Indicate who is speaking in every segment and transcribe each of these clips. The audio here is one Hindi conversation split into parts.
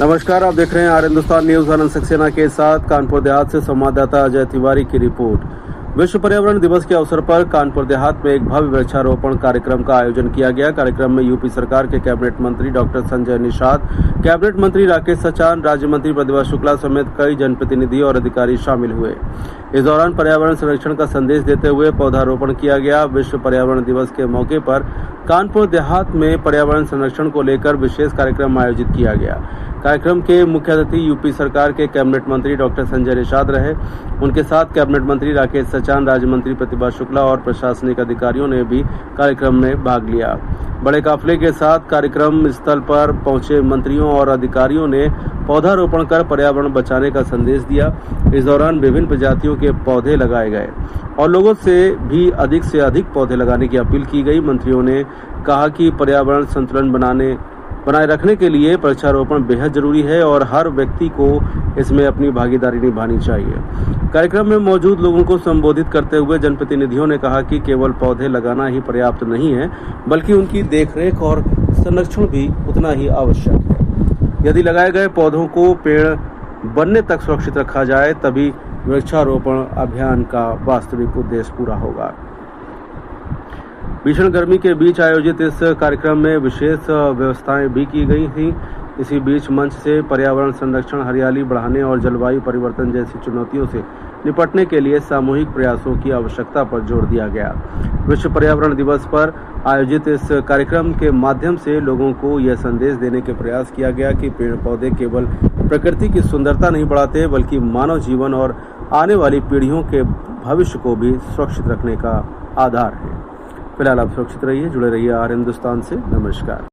Speaker 1: नमस्कार, आप देख रहे हैं आर हिंदुस्तान न्यूज। आनंद सक्सेना के साथ कानपुर देहात से संवाददाता अजय तिवारी की रिपोर्ट। विश्व पर्यावरण दिवस के अवसर पर कानपुर देहात में एक भव्य वृक्षारोपण कार्यक्रम का आयोजन किया गया। कार्यक्रम में यूपी सरकार के कैबिनेट मंत्री डॉक्टर संजय निषाद, कैबिनेट मंत्री राकेश सचान, राज्य मंत्री प्रतिभा शुक्ला समेत कई जनप्रतिनिधि और अधिकारी शामिल हुए। इस दौरान पर्यावरण संरक्षण का संदेश देते हुए पौधारोपण किया गया। विश्व पर्यावरण दिवस के मौके पर कानपुर देहात में पर्यावरण संरक्षण को लेकर विशेष कार्यक्रम आयोजित किया गया। कार्यक्रम के मुख्य अतिथि यूपी सरकार के कैबिनेट मंत्री डॉक्टर संजय निषाद रहे। उनके साथ कैबिनेट मंत्री राकेश सचान, राज्य मंत्री प्रतिभा शुक्ला और प्रशासनिक अधिकारियों ने भी कार्यक्रम में भाग लिया। बड़े काफिले के साथ कार्यक्रम स्थल पर पहुंचे मंत्रियों और अधिकारियों ने पौधारोपण कर पर्यावरण बचाने का संदेश दिया। इस दौरान विभिन्न प्रजातियों के पौधे लगाए गए और लोगों से भी अधिक से अधिक पौधे लगाने की अपील की गई। मंत्रियों ने कहा कि पर्यावरण संतुलन बनाए रखने के लिए वृक्षारोपण बेहद जरूरी है और हर व्यक्ति को इसमें अपनी भागीदारी निभानी चाहिए। कार्यक्रम में मौजूद लोगों को संबोधित करते हुए जनप्रतिनिधियों ने कहा कि केवल पौधे लगाना ही पर्याप्त नहीं है, बल्कि उनकी देखरेख और संरक्षण भी उतना ही आवश्यक है। यदि लगाए गए पौधों को पेड़ बनने तक सुरक्षित रखा जाए, तभी वृक्षारोपण अभियान का वास्तविक उद्देश्य पूरा होगा। भीषण गर्मी के बीच आयोजित इस कार्यक्रम में विशेष व्यवस्थाएं भी की गई थी। इसी बीच मंच से पर्यावरण संरक्षण, हरियाली बढ़ाने और जलवायु परिवर्तन जैसी चुनौतियों से निपटने के लिए सामूहिक प्रयासों की आवश्यकता पर जोर दिया गया। विश्व पर्यावरण दिवस पर आयोजित इस कार्यक्रम के माध्यम से लोगों को यह संदेश देने के प्रयास किया गया कि पेड़ पौधे केवल प्रकृति की सुंदरता नहीं बढ़ाते, बल्कि मानव जीवन और आने वाली पीढ़ियों के भविष्य को भी सुरक्षित रखने का आधार है। फिलहाल आप सुरक्षित रहिए, जुड़े रहिए आर हिंदुस्तान से। नमस्कार।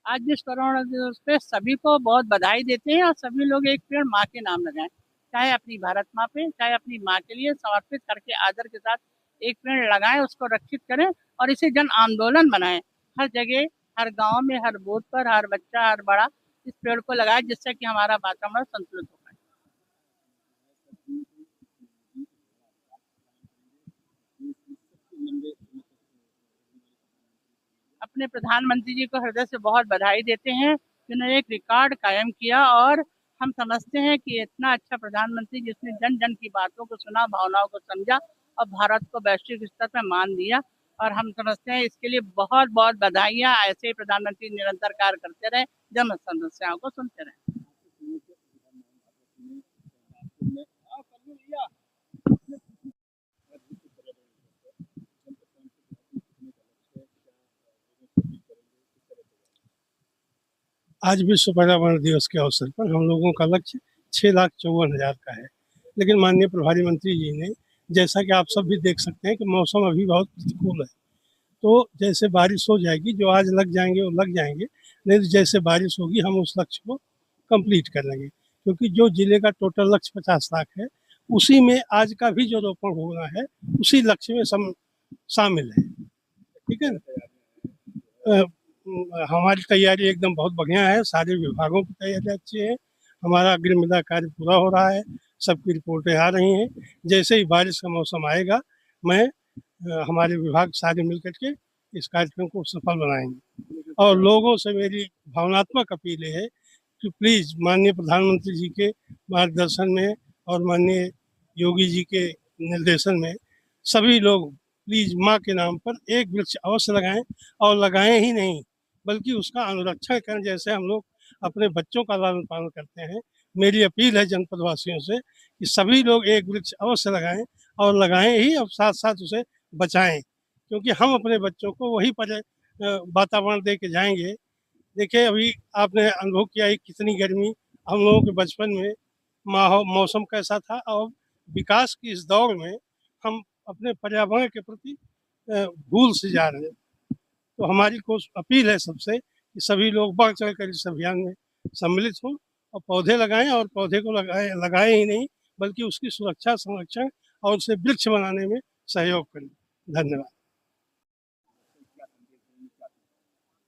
Speaker 2: आज जिस पर्यावरण दिवस पे सभी को बहुत बधाई देते हैं और सभी लोग एक पेड़ माँ के नाम लगाएं, चाहे अपनी भारत माँ पे, चाहे अपनी माँ के लिए समर्पित करके आदर के साथ एक पेड़ लगाएं, उसको रक्षित करें और इसे जन आंदोलन बनाएं। हर जगह, हर गांव में, हर बूथ पर, हर बच्चा, हर बड़ा इस पेड़ को लगाए, जिससे कि हमारा वातावरण संतुलित हो पाए। अपने प्रधानमंत्री जी को हृदय से बहुत बधाई देते हैं, जिन्होंने एक रिकॉर्ड कायम किया और हम समझते हैं कि इतना अच्छा प्रधानमंत्री जिसने जन जन की बातों को सुना, भावनाओं को समझा और भारत को वैश्विक स्तर पर मान दिया। और हम समझते हैं इसके लिए बहुत बहुत बधाइयाँ। ऐसे ही प्रधानमंत्री निरंतर कार्य करते रहे, जन समस्याओं को सुनते रहे।
Speaker 3: आज विश्व पर्यावरण दिवस के अवसर पर हम लोगों का लक्ष्य 6,54,000 का है, लेकिन माननीय प्रभारी मंत्री जी ने, जैसा कि आप सब भी देख सकते हैं कि मौसम अभी बहुत प्रतिकूल है, तो जैसे बारिश हो जाएगी, जो आज लग जाएंगे वो लग जाएंगे, नहीं तो जैसे बारिश होगी हम उस लक्ष्य को कंप्लीट कर लेंगे, क्योंकि जो जिले का टोटल लक्ष्य 50 लाख है, उसी में आज का भी जो रोपण होना है उसी लक्ष्य में शामिल है। ठीक है ना? हमारी तैयारी एकदम बहुत बढ़िया है, सारे विभागों की तैयारी अच्छी है, हमारा अग्रिमता कार्य पूरा हो रहा है, सबकी रिपोर्टें आ रही हैं। जैसे ही बारिश का मौसम आएगा, मैं हमारे विभाग सारे मिल करके इस कार्यक्रम को सफल बनाएंगे। और लोगों से मेरी भावनात्मक अपील है कि प्लीज़ माननीय प्रधानमंत्री जी के मार्गदर्शन में और माननीय योगी जी के निर्देशन में सभी लोग प्लीज़ माँ के नाम पर एक वृक्ष अवश्य लगाएं, और लगाएं ही नहीं बल्कि उसका अनुरक्षण करें, जैसे हम लोग अपने बच्चों का लालन पालन करते हैं। मेरी अपील है जनपद वासियों से कि सभी लोग एक वृक्ष अवश्य लगाएं, और लगाएं ही और साथ साथ उसे बचाएं, क्योंकि हम अपने बच्चों को वही वातावरण दे के जाएंगे। देखिए, अभी आपने अनुभव किया है कितनी गर्मी, हम लोगों के बचपन में मौसम कैसा था, और विकास की इस दौर में हम अपने पर्यावरण के प्रति भूल से जा रहे हैं। तो हमारी अपील है सबसे कि सभी लोग बढ़ चढ़ कर इस अभियान में सम्मिलित हों और पौधे लगाएं, और पौधे को लगाएं ही नहीं बल्कि उसकी सुरक्षा, संरक्षण और उसे वृक्ष बनाने में सहयोग करें। धन्यवाद।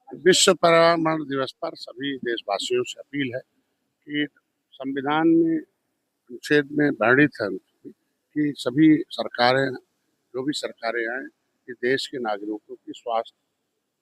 Speaker 4: विश्व पर्यावरण दिवस पर सभी देशवासियों से अपील है कि संविधान में अनुच्छेद में वर्णित है कि सभी सरकारें, जो भी सरकारें आए, इस देश के नागरिकों की स्वास्थ्य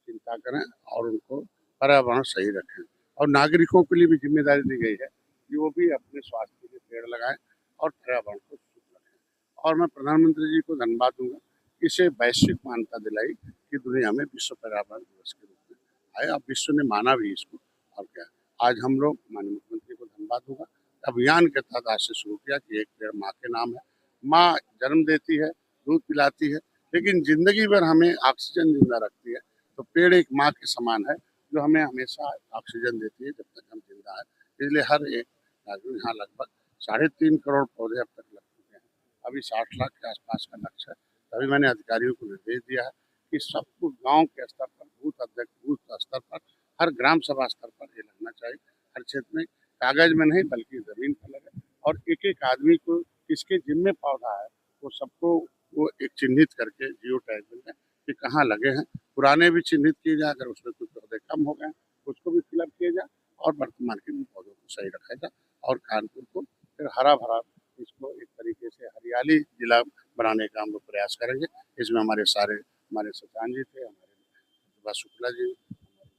Speaker 4: चिंता करें और उनको पर्यावरण सही रखें। और नागरिकों के लिए भी जिम्मेदारी दी गई है कि वो भी अपने स्वास्थ्य के लिए पेड़ लगाएं और पर्यावरण को शुद्ध रखें। और मैं प्रधानमंत्री जी को धन्यवाद दूंगा, इसे वैश्विक मान्यता दिलाई कि दुनिया में विश्व पर्यावरण दिवस के रूप में आए। अब विश्व ने माना भी इसको। और क्या, आज हम लोग माननीय मुख्यमंत्री को धन्यवाद दूंगा, अभियान के तहत आज से शुरू किया कि एक पेड़ माँ के नाम है। माँ जन्म देती है, दूध पिलाती है, लेकिन जिंदगी भर हमें ऑक्सीजन जिंदा रखती है। तो पेड़ एक माँ के समान है जो हमें हमेशा ऑक्सीजन देती है जब तक हम जिंदा है। इसलिए हर एक नागरिक, यहाँ लगभग 3.5 करोड़ पौधे अब तक लग चुके हैं। अभी 60 लाख के आसपास का लक्ष्य है। तभी मैंने अधिकारियों को निर्देश दिया है कि सबको गांव के स्तर पर, बूथ अध्यक्ष बूथ स्तर पर, हर ग्राम सभा स्तर पर ये लगना चाहिए। हर क्षेत्र में कागज में नहीं बल्कि जमीन पर लगे, और एक एक आदमी को किसके जिम्मे पौधा है वो सबको वो एक चिन्हित करके जियो टैग में कि कहाँ लगे हैं। पुराने भी चिन्हित किए जाए, अगर उसमें कुछ पौधे कम हो गए उसको भी फिलअप किया जाए, और वर्तमान के भी पौधों को सही रखा जाए, और कानपुर को फिर हरा भरा, इसको एक तरीके से हरियाली जिला बनाने का हम लोग प्रयास करेंगे। इसमें हमारे सचान जी थे, हमारे शुक्ला जी, हमारे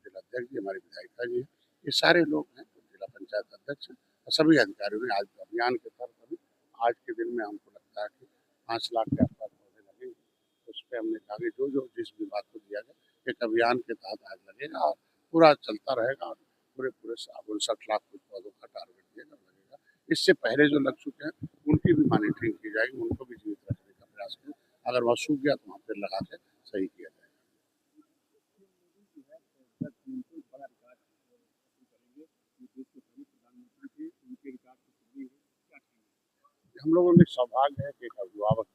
Speaker 4: जिलाध्यक्ष जी, हमारी विधायिका जी, ये सारे लोग हैं, जिला पंचायत अध्यक्ष और सभी अधिकारियों ने आज अभियान के तहत अभी आज के दिन में हमको लगता है कि 5 लाख के आसपास पौधे लगेंगे। उस पर हमने कहा कि जो जिस विभाग को दिया गया एक अभियान के तहत आज लगेगा और पूरा चलता रहेगा, और पूरे 59 लाख पौधों का टारगेट दिया लगेगा। इससे पहले जो लग चुके हैं उनकी भी मॉनिटरिंग की जाएगी, उनको भी जीवित रखने का प्रयास करें। अगर वह सूख गया तो वहाँ पर लगा के सही किया जाएगा। हम लोगों में सौभाग्य है कि एक अभिभावक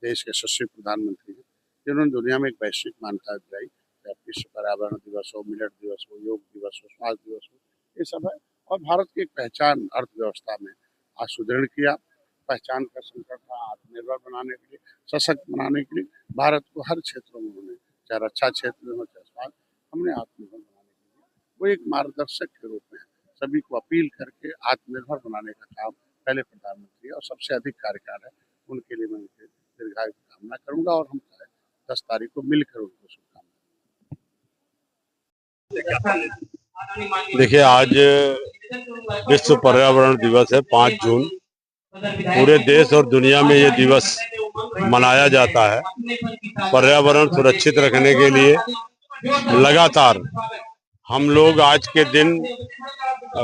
Speaker 4: देश के यशस्वी प्रधानमंत्री हैं, जिन्होंने दुनिया में एक वैश्विक मान्यता दिलाई, चाहे विश्व पर्यावरण दिवस हो, मिलेट दिवस हो, योग दिवस हो, स्वास्थ्य दिवस हो, ये सब है। और भारत की एक पहचान अर्थव्यवस्था में आज सुदृढ़ किया। पहचान का संकट था, आत्मनिर्भर बनाने के लिए, सशक्त बनाने के लिए भारत को हर क्षेत्रों में उन्होंने, चाहे रक्षा क्षेत्र में हो, चाहे स्वास्थ्य, हमने आत्मनिर्भर बनाने के लिए वो एक मार्गदर्शक के रूप में सभी को अपील करके आत्मनिर्भर बनाने का काम पहले प्रधानमंत्री और सबसे अधिक कार्यकाल है, उनके लिए मैं उनके दीर्घायु की कामना करूंगा, और हम 10 तारीख को मिलकर उनको शुभकामनाएं।
Speaker 5: देखिए, आज विश्व पर्यावरण दिवस है, 5 जून। पूरे देश और दुनिया में ये दिवस मनाया जाता है। पर्यावरण सुरक्षित रखने के लिए लगातार हम लोग आज के दिन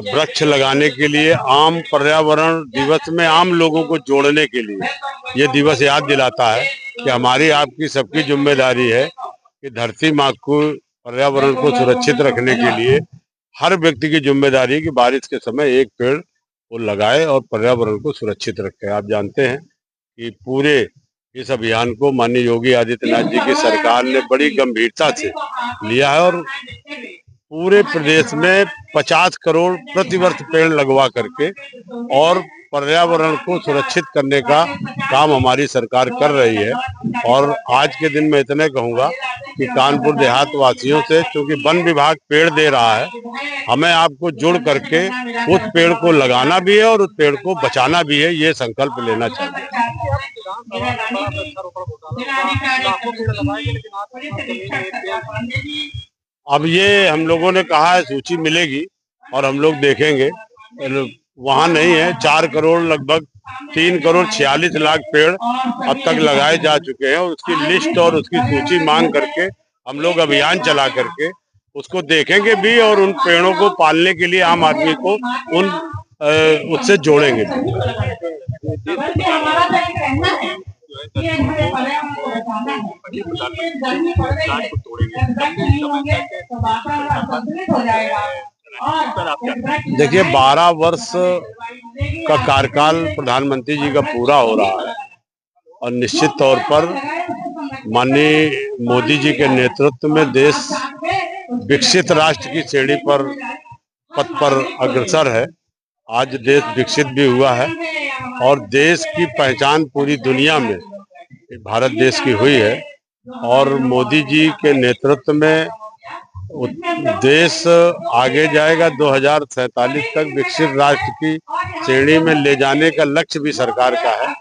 Speaker 5: वृक्ष लगाने के लिए, आम पर्यावरण दिवस में आम लोगों को जोड़ने के लिए ये दिवस याद दिलाता है कि हमारी आपकी सबकी जिम्मेदारी है कि धरती माँ को, पर्यावरण को सुरक्षित रखने के लिए हर व्यक्ति की जिम्मेदारी है कि बारिश के समय एक पेड़ वो लगाए और पर्यावरण को सुरक्षित रखे। आप जानते हैं कि पूरे इस अभियान को माननीय योगी आदित्यनाथ जी की सरकार ने बड़ी गंभीरता से लिया है, और पूरे प्रदेश में 50 करोड़ प्रतिवर्ष पेड़ लगवा करके और पर्यावरण को सुरक्षित करने का काम हमारी सरकार कर रही है। और आज के दिन मैं इतने कहूंगा कि कानपुर देहात वासियों से, क्योंकि वन विभाग पेड़ दे रहा है, हमें आपको जुड़ करके उस पेड़ को लगाना भी है और उस पेड़ को बचाना भी है, ये संकल्प लेना चाहिए। अब ये हम लोगों ने कहा है सूची मिलेगी और हम लोग देखेंगे, वहाँ नहीं है। 4 करोड़ लगभग 3 करोड़ 46 लाख पेड़ अब तक लगाए जा चुके हैं, और उसकी लिस्ट और उसकी सूची मांग करके हम लोग अभियान चला करके उसको देखेंगे भी, और उन पेड़ों को पालने के लिए आम आदमी को उससे जोड़ेंगे भी। देखिए, 12 वर्ष का कार्यकाल प्रधानमंत्री जी का पूरा हो रहा है, और निश्चित तौर पर माननीय मोदी जी के नेतृत्व में देश विकसित राष्ट्र की श्रेणी पर पथ पर अग्रसर है। आज देश विकसित भी हुआ है और देश की पहचान पूरी दुनिया में भारत देश की हुई है। और मोदी जी के नेतृत्व में देश आगे जाएगा 2047 तक विकसित राष्ट्र की श्रेणी में ले जाने का लक्ष्य भी सरकार का है।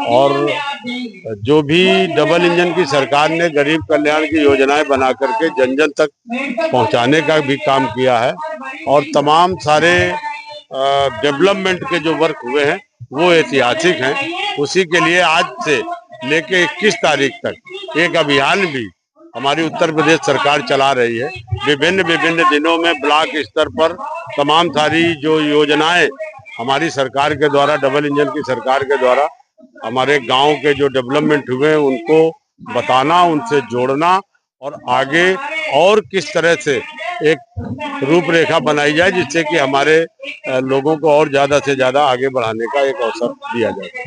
Speaker 5: और जो भी डबल इंजन की सरकार ने गरीब कल्याण की योजनाएं बना करके जन जन तक पहुंचाने का भी काम किया है और तमाम सारे डेवलपमेंट के जो वर्क हुए हैं वो ऐतिहासिक हैं। उसी के लिए आज से लेके 21 तारीख तक एक अभियान भी हमारी उत्तर प्रदेश सरकार चला रही है। विभिन्न विभिन्न दिनों में ब्लॉक स्तर पर तमाम सारी जो योजनाएं हमारी सरकार के द्वारा, डबल इंजन की सरकार के द्वारा हमारे गांव के जो डेवलपमेंट हुए हैं उनको बताना, उनसे जोड़ना और आगे और किस तरह से एक रूपरेखा बनाई जाए जिससे कि हमारे लोगों को और ज्यादा से ज्यादा आगे बढ़ाने का एक अवसर दिया जाए।